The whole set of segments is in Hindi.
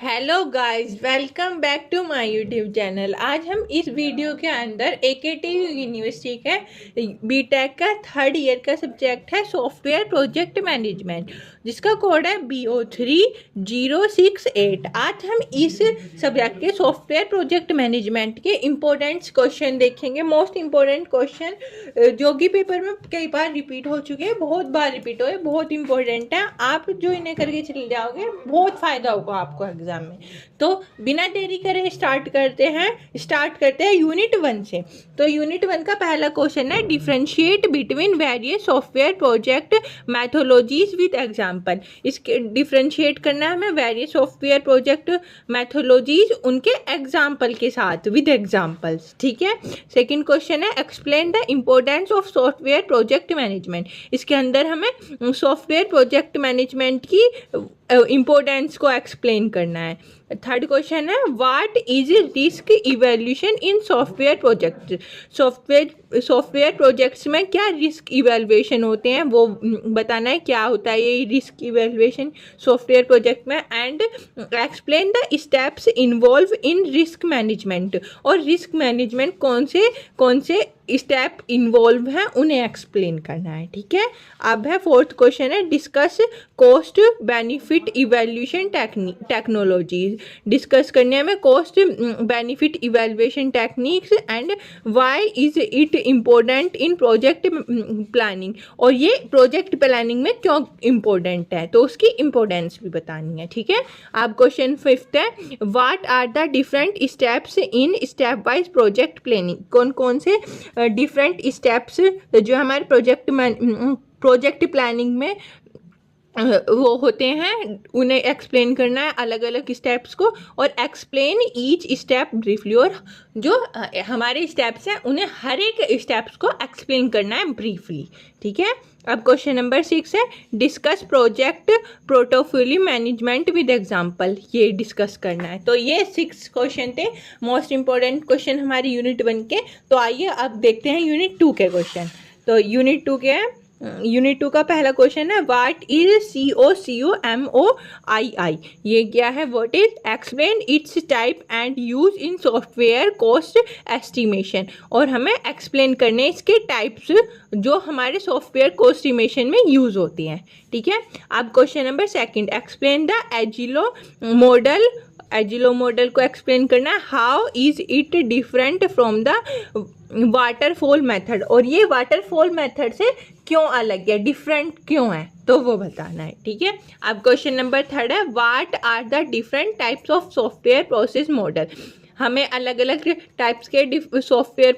Hello guys, welcome back to my YouTube channel. आज हम इस वीडियो के अंदर AKTU यूनिवर्सिटी के बीटेक का थर्ड ईयर का सब्जेक्ट है सॉफ्टवेयर प्रोजेक्ट मैनेजमेंट, जिसका कोड है BO3068। आज हम इस सब्जेक्ट के सॉफ्टवेयर प्रोजेक्ट मैनेजमेंट के इम्पोर्टेंट क्वेश्चन देखेंगे। मोस्ट इम्पोर्टेंट क्वेश्चन जो कि पेपर में कई बार रिपीट हो चुके हैं, बहुत बार रिपीट हुए, बहुत इंपॉर्टेंट है। आप जो इन्हें करके चले जाओगे बहुत फ़ायदा होगा आपको एग्जाम में। तो बिना देरी करे स्टार्ट करते हैं यूनिट 1 से। तो यूनिट 1 का पहला क्वेश्चन है differentiate between various software project methodologies with example. इसके डिफरेंशिएट करना है हमें वेरियस सॉफ्टवेयर प्रोजेक्ट मैथोलॉजीज उनके एग्जांपल के साथ, विद एग्जांपल्स। ठीक है। सेकंड क्वेश्चन है explain the importance of software project management. इसके अंदर हमें सॉफ्टवेयर प्रोजेक्ट मैनेजमेंट की इम्पोर्टेंस को एक्सप्लेन करना है। थर्ड क्वेश्चन है what is risk evaluation in software project. Software projects में क्या रिस्क इवैल्यूएशन होते हैं वो बताना है, क्या होता है ये रिस्क इवैल्यूएशन सॉफ्टवेयर प्रोजेक्ट में। And explain the steps involve in risk management. और रिस्क मैनेजमेंट कौन से स्टेप इन्वॉल्व हैं उन्हें एक्सप्लेन करना है। ठीक है। अब है फोर्थ क्वेश्चन है discuss cost benefit evaluation technologies. Discuss करने हमें cost benefit evaluation techniques and why is it important in project planning. और ये प्रोजेक्ट प्लानिंग में क्यों इम्पोर्टेंट है, तो उसकी इम्पोर्टेंस भी बतानी है। ठीक है। अब क्वेश्चन फिफ्थ है what are the different steps in step wise project planning. कौन कौन से डिफरेंट स्टेप्स जो हमारे प्रोजेक्ट प्लानिंग में वो होते हैं उन्हें एक्सप्लेन करना है, अलग अलग स्टेप्स को। और एक्सप्लेन ईच स्टेप ब्रीफली। और जो हमारे स्टेप्स हैं उन्हें हर एक स्टेप्स को एक्सप्लेन करना है ब्रीफली। ठीक है। अब क्वेश्चन नंबर 6 है discuss project portfolio management with example. ये डिस्कस करना है। तो ये 6 क्वेश्चन थे मोस्ट इंपॉर्टेंट क्वेश्चन हमारे यूनिट 1 के। तो आइए अब देखते हैं यूनिट 2 के क्वेश्चन। तो यूनिट 2 के हैं, यूनिट 2 का पहला क्वेश्चन है व्हाट इज COCOMOII। ये क्या है, what is explain its type and use in software cost estimation. और हमें एक्सप्लेन करने इसके टाइप्स जो हमारे सॉफ्टवेयर कॉस्ट एस्टिमेशन में यूज होती हैं। ठीक है। अब question number 2 explain the agile model को एक्सप्लेन करना है how is it different from the waterfall method. और ये वाटरफॉल मेथड से क्यों अलग है, डिफरेंट क्यों है, तो वो बताना है। ठीक है। अब क्वेश्चन नंबर 3 है what are the different types of software process model. हमें अलग अलग टाइप्स के सॉफ्टवेयर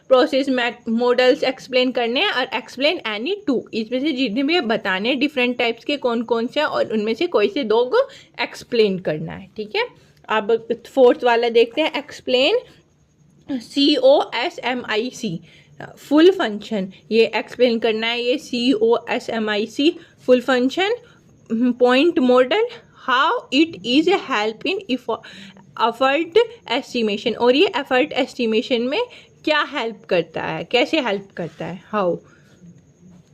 प्रोसेस मॉडल्स एक्सप्लेन करने हैं और एक्सप्लेन एनी टू। इसमें से जितने भी बताने डिफरेंट टाइप्स के कौन कौन से और उनमें से कोई से 2 को एक्सप्लेन करना है। ठीक है। अब फोर्थ वाला देखते हैं एक्सप्लेन COSMIC फुल फंक्शन। ये एक्सप्लेन करना है, ये COSMIC full function point model how it is a help in effort estimation. और ये एफर्ट एस्टिमेशन में क्या हेल्प करता है, कैसे हेल्प करता है, हाउ।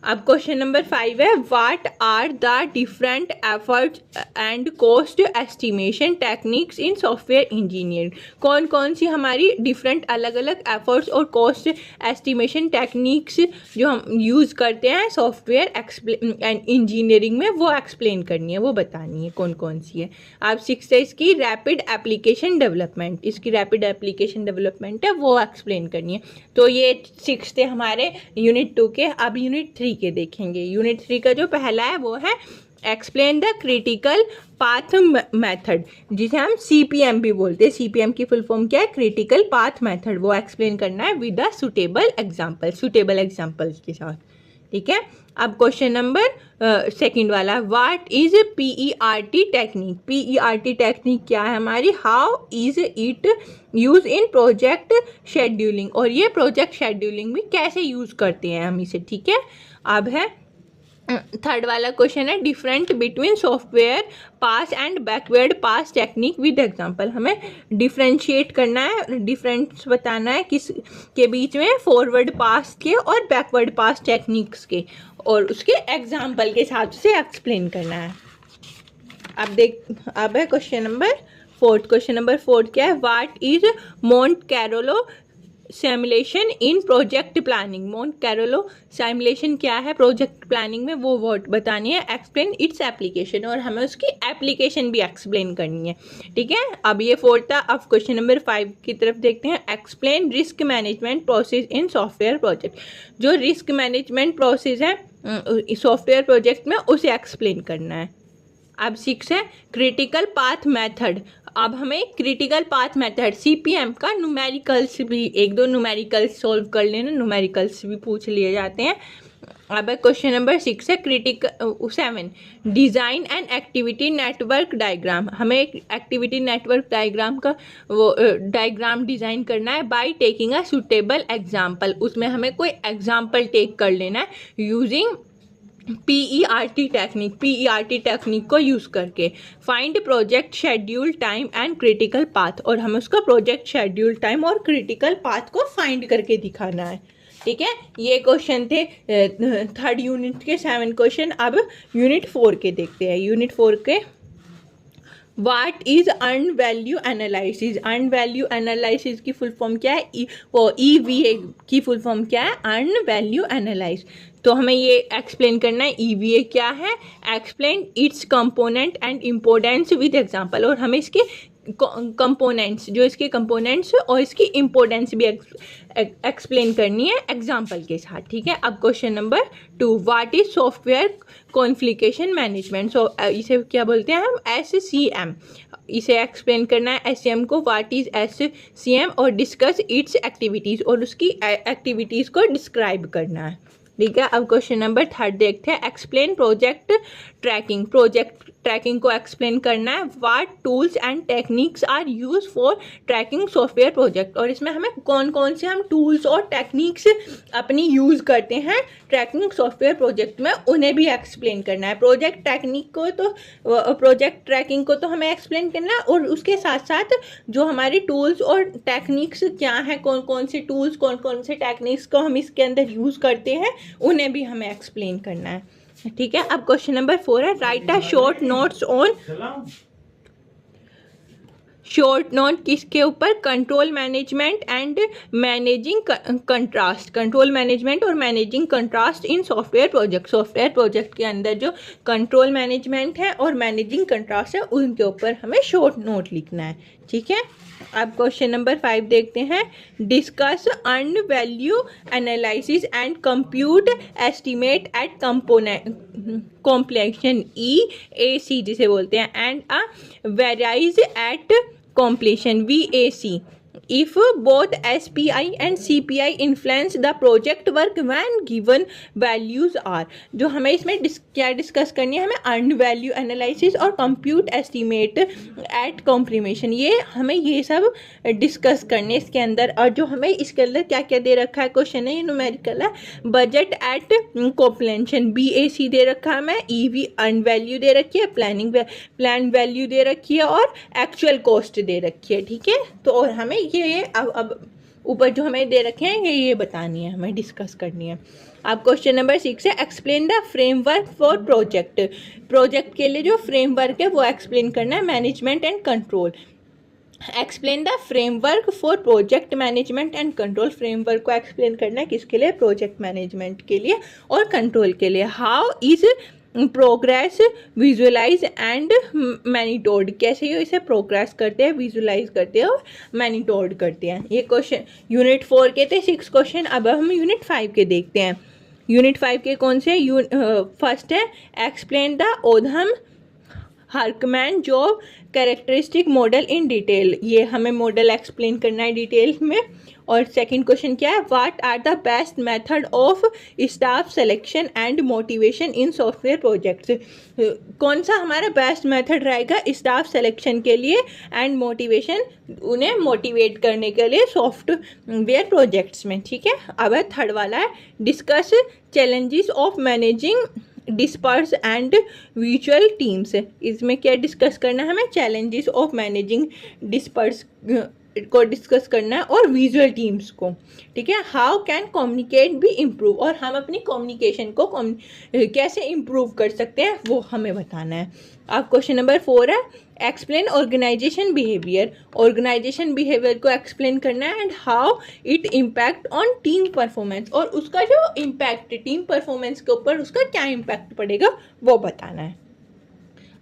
अब क्वेश्चन नंबर 5 है what are the different effort and cost estimation techniques in software engineering. कौन कौन सी हमारी डिफरेंट अलग अलग एफर्ट्स और कॉस्ट एस्टिमेशन टेक्निक्स जो हम यूज़ करते हैं सॉफ्टवेयर इंजीनियरिंग में, वो एक्सप्लेन करनी है, वो बतानी है कौन कौन सी है। अब 6 है इसकी रैपिड एप्लीकेशन डेवलपमेंट। इसकी रैपिड एप्लीकेशन डेवलपमेंट है वो एक्सप्लेन करनी है। तो ये 6 थे हमारे यूनिट 2 के। अब यूनिट 3 के देखेंगे। यूनिट 3 का जो पहला है वो है explain the critical path method, जिसे हम CPM भी बोलते हैं। CPM की फुल फॉर्म क्या है, क्रिटिकल पाथ मेथड। वो एक्सप्लेन करना है विद द सुटेबल एग्जाम्पल्स के साथ। ठीक है। अब क्वेश्चन नंबर 2 वाला what is PERT technique. PERT technique क्या है हमारी, how is it use in project scheduling. और ये प्रोजेक्ट शेड्यूलिंग में कैसे यूज करते हैं हम इसे। ठीक है। अब है 3rd वाला क्वेश्चन है different between software pass and backward pass technique with example. हमें डिफरेंशिएट करना है, डिफरेंस बताना है किस के बीच में, फॉरवर्ड पास के और बैकवर्ड पास टेक्निक्स के, और उसके एग्जांपल के साथ उसे एक्सप्लेन करना है। अब है क्वेश्चन नंबर 4। क्वेश्चन नंबर 4 क्या है? What is Monte Carlo simulation in project planning. Monte Carlo simulation क्या है प्रोजेक्ट प्लानिंग में, वो वर्ड बतानी है। एक्सप्लेन इट्स एप्लीकेशन, और हमें उसकी एप्लीकेशन भी एक्सप्लेन करनी है। ठीक है, अब ये 4 था। अब क्वेश्चन नंबर 5 की तरफ देखते हैं। Explain risk management process in software project. जो रिस्क मैनेजमेंट प्रोसेस है सॉफ्टवेयर प्रोजेक्ट में, उसे एक्सप्लेन करना है। अब 6 है क्रिटिकल पाथ मेथड। अब हमें क्रिटिकल पाथ मेथड CPM का न्यूमेरिकल्स भी, 1-2 न्यूमेरिकल्स सॉल्व कर लेना, न्यूमेरिकल्स भी पूछ लिए जाते हैं। अब क्वेश्चन नंबर 6 है 7 design and activity network diagram. हमें एक एक्टिविटी नेटवर्क डायग्राम का वो डायग्राम डिज़ाइन करना है by taking a suitable example. उसमें हमें कोई एग्जाम्पल टेक कर लेना है यूजिंग PERT टेक्निक को यूज़ करके। Find project schedule time and critical path, और हमें उसका प्रोजेक्ट शेड्यूल टाइम और क्रिटिकल पाथ को फाइंड करके दिखाना है। ठीक है, ये क्वेश्चन थे 3rd यूनिट के 7 क्वेश्चन। अब यूनिट 4 के देखते हैं। यूनिट 4 के what is earn value analysis. Earn value analysis की फुल फॉर्म क्या है? EVA की फुल फॉर्म क्या है? Earn value analyse. तो हमें ये एक्सप्लेन करना है EVA क्या है। Explain it's component and importance with example, और हमें इसके कंपोनेंट्स, जो इसके कंपोनेंट्स और इसकी इम्पोर्टेंस भी एक्सप्लेन करनी है एग्जांपल के साथ। ठीक है, अब question number 2 what is software configuration management. So इसे क्या बोलते हैं हम? SCM। इसे एक्सप्लेन करना है SCM को। व्हाट इज SCM, और डिस्कस इट्स एक्टिविटीज़, और उसकी एक्टिविटीज़ को डिस्क्राइब करना है। ठीक है, अब क्वेश्चन नंबर 3 देखते हैं। Explain project tracking. Project tracking को एक्सप्लेन करना है। What tools and techniques are use for tracking software project, और इसमें हमें कौन कौन से हम टूल्स और टेक्निक्स अपनी यूज़ करते हैं ट्रैकिंग सॉफ्टवेयर प्रोजेक्ट में, उन्हें भी एक्सप्लेन करना है। प्रोजेक्ट ट्रैकिंग को तो हमें एक्सप्लेन करना है, और उसके साथ साथ जो हमारे टूल्स और टेक्निक्स क्या हैं, कौन कौन से टूल्स कौन कौन से टेक्निक्स को हम इसके अंदर यूज़ करते हैं, उन्हें भी हमें एक्सप्लेन करना है। ठीक है, अब क्वेश्चन नंबर 4 है write a short notes on. Short note किसके ऊपर? Control management and managing contrast. Control management और managing contrast in software project. Software project के अंदर जो कंट्रोल मैनेजमेंट है और मैनेजिंग कंट्रास्ट है, उनके ऊपर हमें शॉर्ट नोट लिखना है। ठीक है, अब क्वेश्चन नंबर 5 देखते हैं। Discuss earn value analysis and compute estimate at completion EAC जिसे बोलते हैं, and a variance at completion VAC if both SPI and CPI influence the project work when given values are। जो हमें इसमें क्या डिस्कस करनी है? हमें अर्न वैल्यू एनालिसिस और कंप्यूट एस्टिमेट एट कॉम्प्लीमेशन, ये हमें ये सब डिस्कस करने इसके अंदर। और जो हमें इसके अंदर क्या क्या दे रखा है क्वेश्चन है, ये न्यूमेरिकल है। बजट एट कॉम्प्लेशन BAC दे रखा है हमें। EV अर्न वैल्यू दे रखी है, प्लान वैल्यू दे रखी है, और एक्चुअल कॉस्ट दे रखी है। ठीक है, तो और हमें ये अब ऊपर जो हमें दे रखे हैं ये बतानी है, हमें डिस्कस करनी है। अब क्वेश्चन नंबर 6 है explain the framework for project. Project के लिए जो फ्रेमवर्क है वो एक्सप्लेन करना है। Management and control. Explain the framework for project management and control. Framework को एक्सप्लेन करना है किसके लिए? प्रोजेक्ट मैनेजमेंट के लिए और कंट्रोल के लिए। How is progress visualise and monitored. कैसे ये इसे प्रोग्रेस करते हैं, विजुअलाइज करते हैं और मैनिटोर्ड करते हैं। ये क्वेश्चन यूनिट 4 के थे 6 क्वेश्चन। अब हम यूनिट 5 के देखते हैं। यूनिट 5 के कौन से? फर्स्ट है explain the Oldham Hackman job characteristic model in detail. ये हमें मॉडल एक्सप्लेन करना है डिटेल में। और सेकंड क्वेश्चन क्या है? What are the best method of staff selection and motivation in software projects. कौन सा हमारा बेस्ट मेथड रहेगा स्टाफ सिलेक्शन के लिए एंड मोटिवेशन, उन्हें मोटिवेट करने के लिए सॉफ्टवेयर प्रोजेक्ट्स में। ठीक है, अब है थर्ड वाला है discuss challenges of managing disperse and virtual teams. इसमें क्या डिस्कस करना है हमें? चैलेंजेस ऑफ मैनेजिंग डिस्पर्स को डिस्कस करना है और विजुअल टीम्स को, ठीक है। How can communicate B improve, और हम अपनी कम्युनिकेशन को कैसे इम्प्रूव कर सकते हैं वो हमें बताना है। अब क्वेश्चन नंबर 4 है explain organisation behaviour, organisation behaviour को एक्सप्लेन करना है and how it impact on team performance, और उसका जो इम्पैक्ट टीम परफॉर्मेंस के ऊपर उसका क्या इम्पैक्ट पड़ेगा वो बताना है।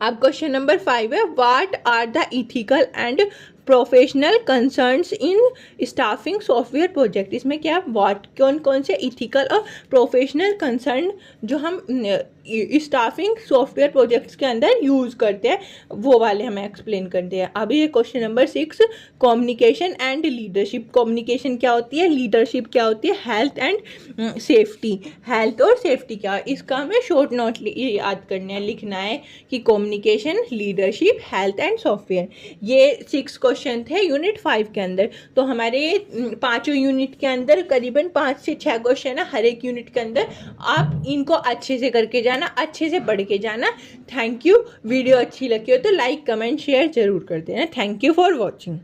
अब क्वेश्चन नंबर 5 है what are the ethical and professional concerns in staffing software project, इसमें क्या व्हाट कौन कौन से इथिकल और प्रोफेशनल कंसर्न जो हम स्टाफिंग सॉफ्टवेयर प्रोजेक्ट्स के अंदर यूज़ करते हैं वो वाले हमें एक्सप्लेन करते हैं। अभी ये question number 6 communication and leadership, communication क्या होती है, लीडरशिप क्या होती है, हेल्थ एंड सेफ्टी, हेल्थ और सेफ्टी क्या है, इसका हमें शॉर्ट नोट याद करना है, लिखना है कि communication, leadership, health and software, ये 6 क्वेश्चन थे यूनिट 5 के अंदर। तो हमारे 5 यूनिट के अंदर करीबन 5 से 6 क्वेश्चन है हर एक यूनिट के अंदर, आप इनको अच्छे से करके जाना, अच्छे से पढ़ के जाना। Thank you. वीडियो अच्छी लगी हो तो लाइक कमेंट शेयर जरूर कर देना। Thank you for watching.